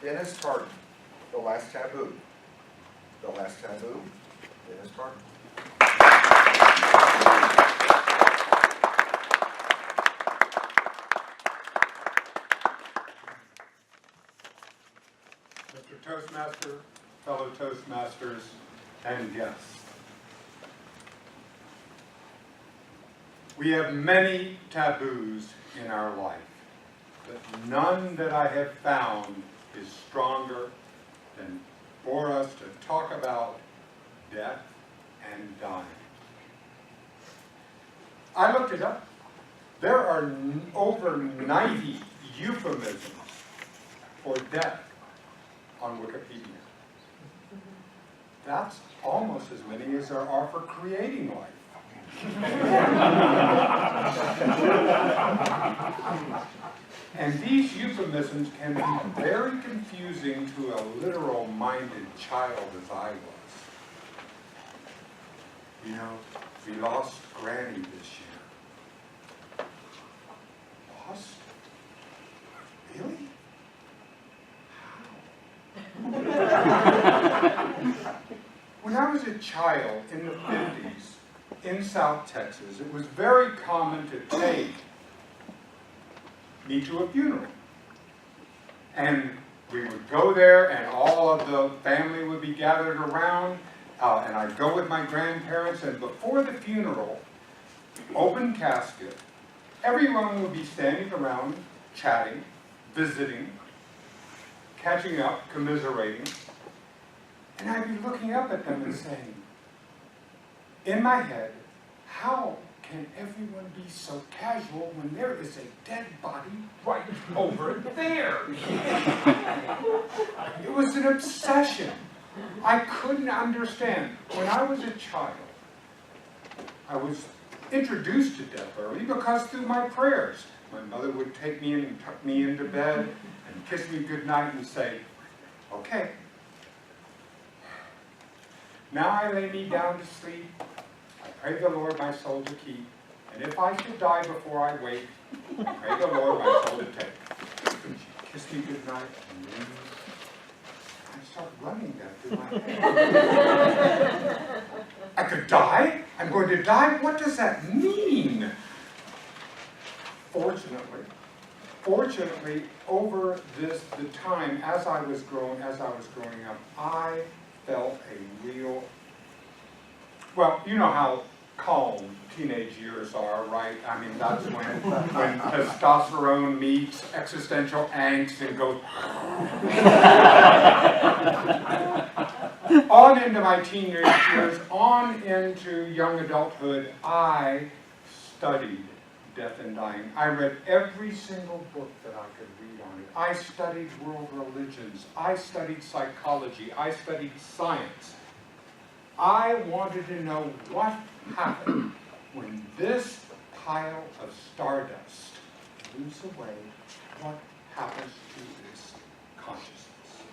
Dennis Tartan, The Last Taboo. The Last Taboo, Dennis Tartan. Mr. Toastmaster, fellow Toastmasters, and guests. We have many taboos in our life, but none that I have found is stronger than for us to talk about death and dying. I looked it up. There are over 90 euphemisms for death on Wikipedia. That's almost as many as there are for creating life. And these euphemisms can be very confusing to a literal-minded child as I was. You know, we lost Granny this year. Lost? Really? When I was a child in the 50s in South Texas, it was very common to take me to a funeral. And we would go there and all of the family would be gathered around, and I'd go with my grandparents, and before the funeral, open casket, everyone would be standing around, chatting, visiting, catching up, commiserating, and I'd be looking up at them and saying, in my head, how can everyone be so casual when there is a dead body right over there? It was an obsession. I couldn't understand. When I was a child, I was introduced to death early because through my prayers. My mother would take me in and tuck me into bed and kiss me goodnight and say, okay. Now I lay me down to sleep. I pray the Lord my soul to keep. And if I should die before I wake, I pray the Lord my soul to take. And she'd kiss me goodnight, and then I'd start running that through my head. I could die? I'm going to die? What does that mean? Fortunately, over the time as I was growing up, I felt a real, well, you know how calm teenage years are, right? I mean, that's when testosterone meets existential angst and goes on into my teenage years, on into young adulthood. I studied death and dying. I read every single book that I could read on it. I studied world religions. I studied psychology. I studied science. I wanted to know what happened when this pile of stardust moves away. What happens to this consciousness?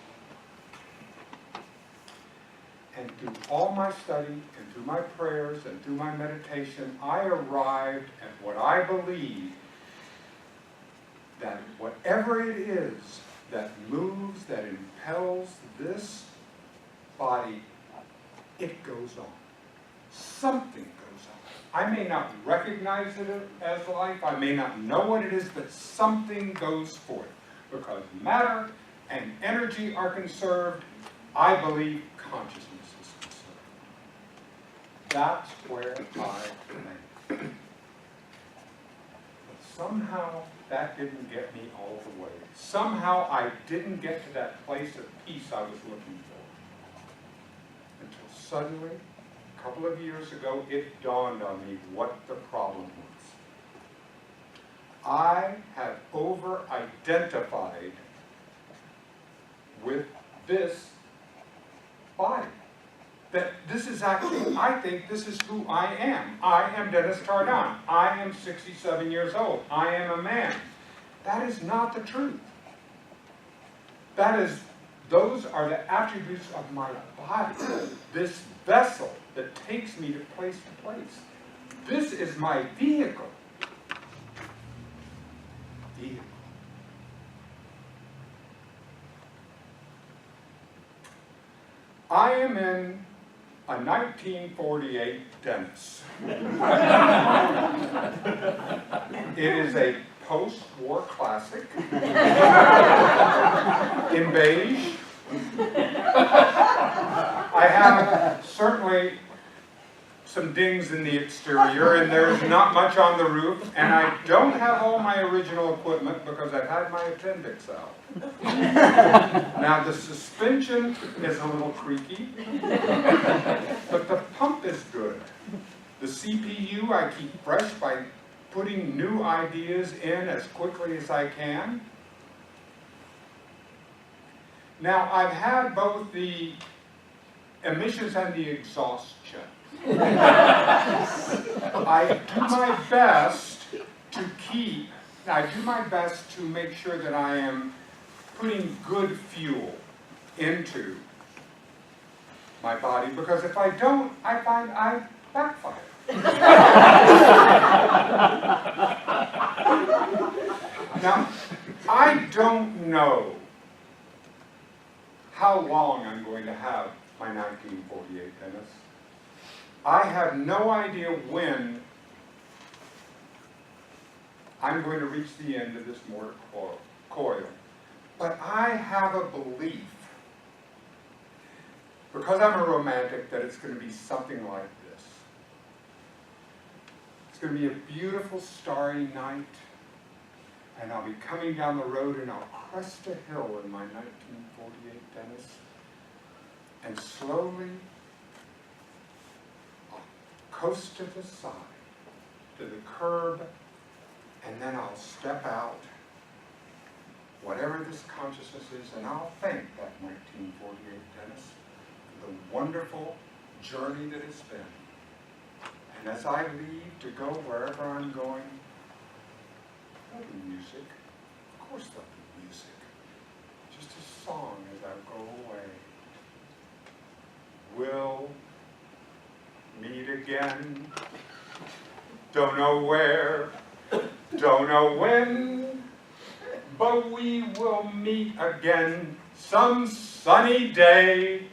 And through all my study, and through my prayers, and through my meditation, I arrived at what I believe, that whatever it is that moves, that impels this body, it goes on. Something goes on. I may not recognize it as life, I may not know what it is, but something goes forth. Because matter and energy are conserved, I believe consciousness is conserved. That's where I remain. But somehow that didn't get me all the way. Somehow I didn't get to that place of peace I was looking for. Until suddenly, a couple of years ago, it dawned on me what the problem was. I have over-identified with this body. That this is actually, I think this is who I am. I am Dennis Tardan. I am 67 years old. I am a man. That is not the truth. Those are the attributes of my body. This vessel that takes me to place. This is my vehicle. I am in a 1948 Dennis. It is a post-war classic in beige. I have certainly some dings in the exterior, and there's not much on the roof, and I don't have all my original equipment because I've had my appendix out. Now the suspension is a little creaky, but the pump is good. The CPU I keep fresh by putting new ideas in as quickly as I can. Now I've had both the emissions and the exhaustion. I do my best to make sure that I am putting good fuel into my body, because if I don't, I find I backfire. Now, I don't know how long I'm going to have my 1948 Dennis. I have no idea when I'm going to reach the end of this mortar coil. But I have a belief, because I'm a romantic, that it's going to be something like this. It's going to be a beautiful starry night, and I'll be coming down the road and I'll crest a hill in my 1948 Dennis, and slowly I'll coast to the side, to the curb, and then I'll step out, whatever this consciousness is, and I'll thank that 1948 Dennis for the wonderful journey that it's been. And as I leave to go wherever I'm going, there'll be music. Of course there'll be music. Just a song as I go away. We'll meet again. Don't know where, don't know when, but we will meet again some sunny day.